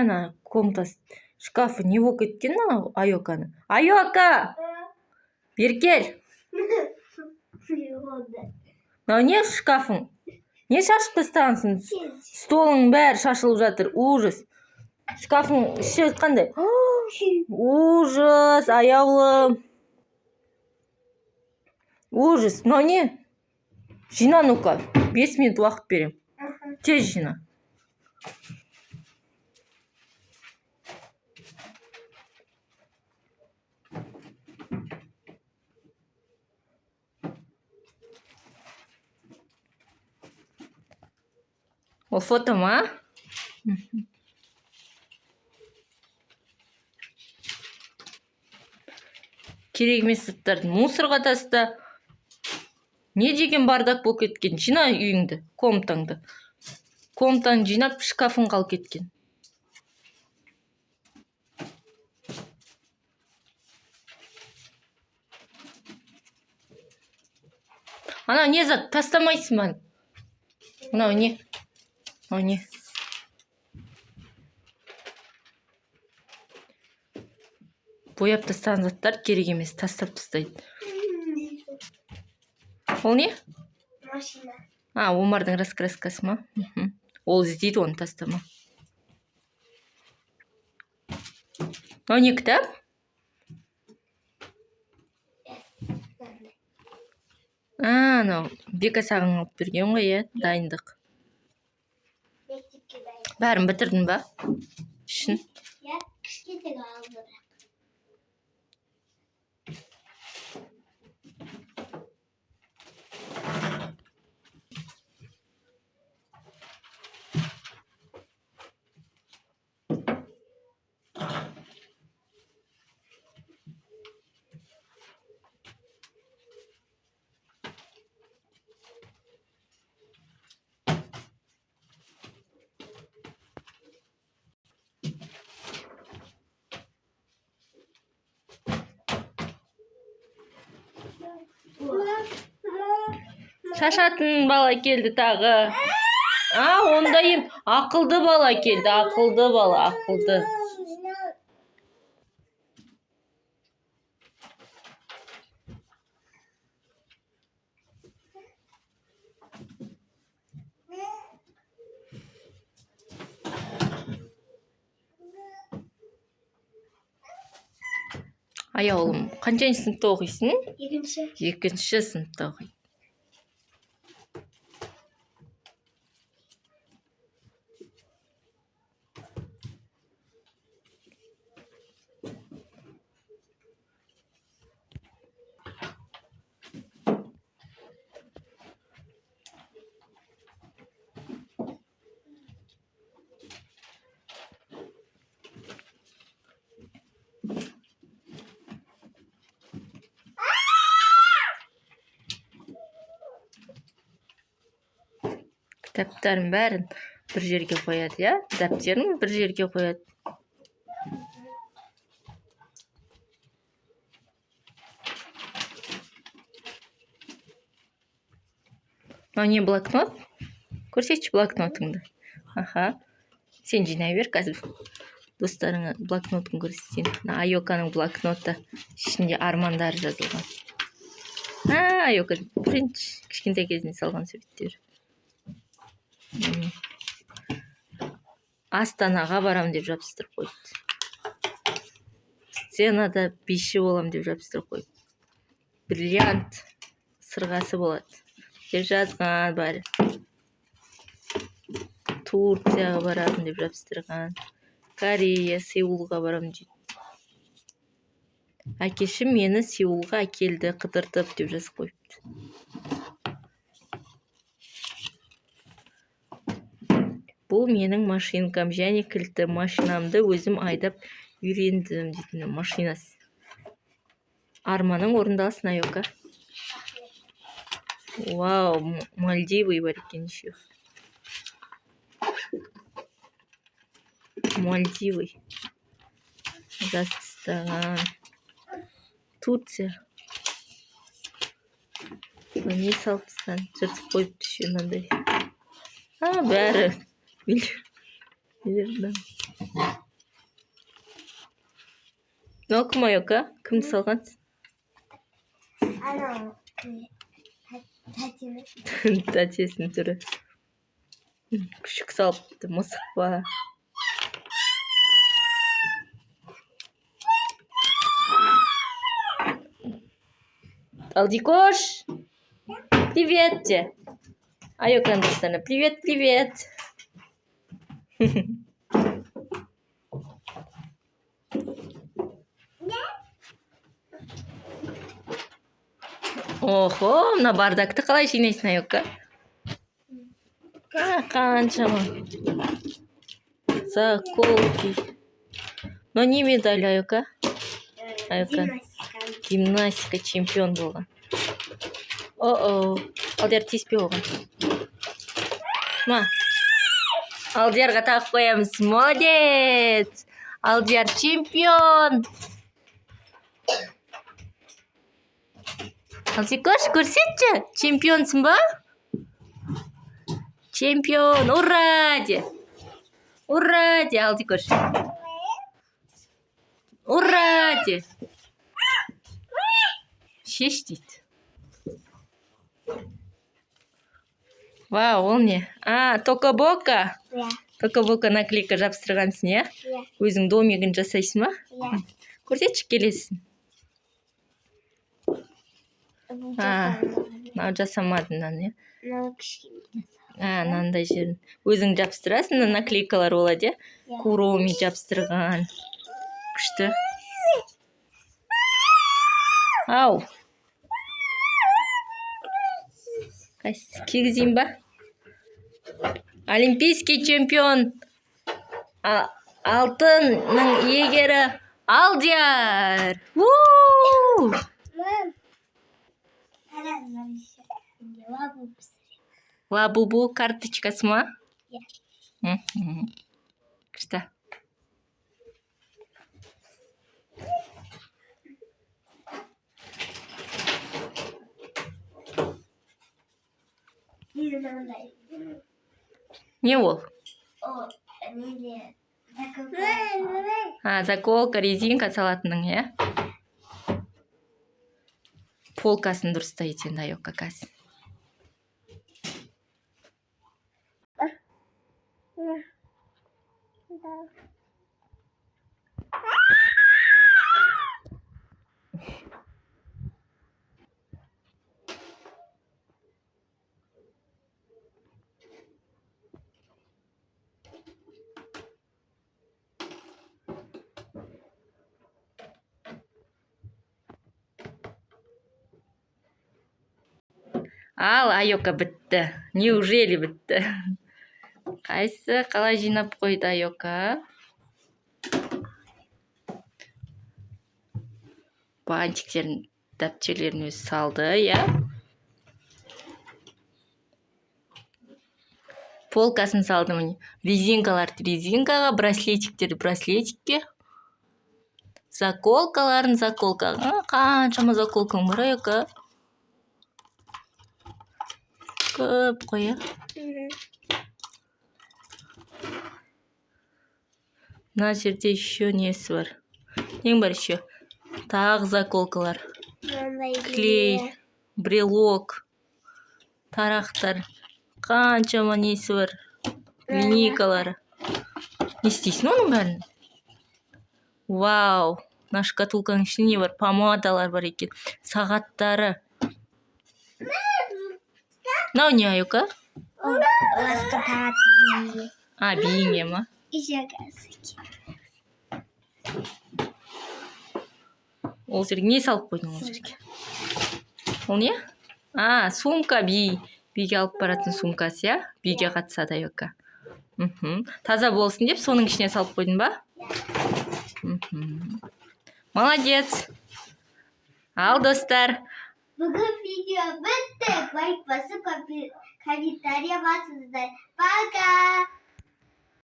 ана комната шкафы не болып кеткен Айоканы. Айока! Бері кел. Мынау не шкафың? Не шашып тастағансың? Столың бәрі шашылып жатыр. Ужас. Шкафың іші қандай? Ужас, аяулым. Ужас. Мынау не? Жина, ну-ка. 5 минут уақыт берем. Тез жина. Ол фото ма? Керек емес заттарды мусорға таста. Не деген бардак болып кеткен? Жина үйіңді, комнатаңды. Комнатаны жинап, шкафың қалып кеткен. Ана не зат? Тастамайсың ба? Мынау не? Мынау не? Бояп тастаған заттар керек емес, тастап тастайды. Ол не? Машина. Омардың раскраскасы ма? Ол іздейді, оны тастама. Мынау не кітап? Анау Бека саған алып берген ғой, иә, дайындық. Бәрін бітірдің ба? Шын? Я кішкентай алды. Шашатын бала келді тағы. Ондайым. Ақылды бала келді, ақылды бала, ақылды. Аяулым, қаншаншы сыныпта оқисың? Екінші сыныпта оқиды. Кітаптарын бәрін бір жерге қояды, я? Дәптерін бір жерге қояды. Мынау не, блокнот? Көрсетші блокнотыңды. Сен жинай бер, қазір достарыңа блокнотын көрсетейін. Айоканың блокноты, ішінде армандары жазылған. Айока, бірінші кішкентай кезінде салған суреттер. Астанаға барам деп жабыстырып қойды. Сценада биші болам деп жабыстырып қойды. Бриллиант сырғасы болады деп жазған бәрі. Турцияға барам деп жабыстырған. Корея, Сеулға барам дейді. Әкешім мені Сеулға әкелді, қыдыртып деп жазып қойыпты. Бұл менің машинкам, және кілті машинамды өзім айдап үйрендім дейді. Машинасы. Арманың орындалсын, Айока. Вау, Мальдивы бар екен еще. Мальдивы. Жазып Турция. Не салып тастаған, жыртып қойыпты еще мынандай. Бәрі. оқыма Айока, кімді салғансың? Анау тәтеміз. Тәтесінің түрі. Күшік салыпты, мысық па? Алдикош! Привет те! Айоканың достарына привет, привет! Охо, мына бардакты қалай жинайсың, Айока? Қаншама заколки. Но не медаль, Айока. Айока гимнастика чемпион болған. О-о, Алдияр тиіспе оған. Ма, Алдиярға тағып қоямыз. Молодец! Алдияр чемпион! Алдикош, көрсетші, чемпионсың ба? Чемпион, ура де! Ура де, Алдикош! Ура де! Шеш дейді. Вау, ол не? Тока-бока. Иә. Тока-бока наклейка жабыстырғансың, иә? Иә. Өзің домигін жасайсың ба? Иә. Көрсетші келесің. Мынау жасамадың, иә? Мынау кішкене. Мынандай жерін. Өзің жабыстырасың, наклейкалар болады, иә? Куроми жабыстырған. Күшті. Ау. Кигізейін ба? Олимпийский чемпион алтынның иегері Алдияр. Лабубу карточкасы ма? Иә. Күшті. Не ол? Заколка, резинка салатының, е? Полкасын дұрыстайды енді, Айока қазір. Ал, Айока бітті. Неужели бітті? Қайсы қалай жинап қойды Айока? Бантиктерін, дәптерлерін өзі салды, я? Полкасын салды міне. Резинкаларды резинкаға, браслетиктерді браслетикке. Заколкаларын заколкаға. Қаншама заколкаң бар, Айока? Көп қоя. Мына жерде еще несі бар? Нең бар еще? Тағы заколкалар. Клей, брелок, тарақтар. Қаншама несі бар? Линейкалары. Не істейсің оның бәрін? Вау! Мына шкатулканың ішінде не бар? Помадалар бар екен. Сағаттары. Мынау не, Айока? Бейінге ма? Ол жерге не салып қойдың ол жерге? Ол не? Сумка биге алып баратын сумкасы, я? Биге қатысады, Айока. Таза болсын деп, соның ішіне салып қойдың ба? Молодец. Ал, достар. Бүгін видео бітті. Лайк басып, комментария басыңыздар. Пока!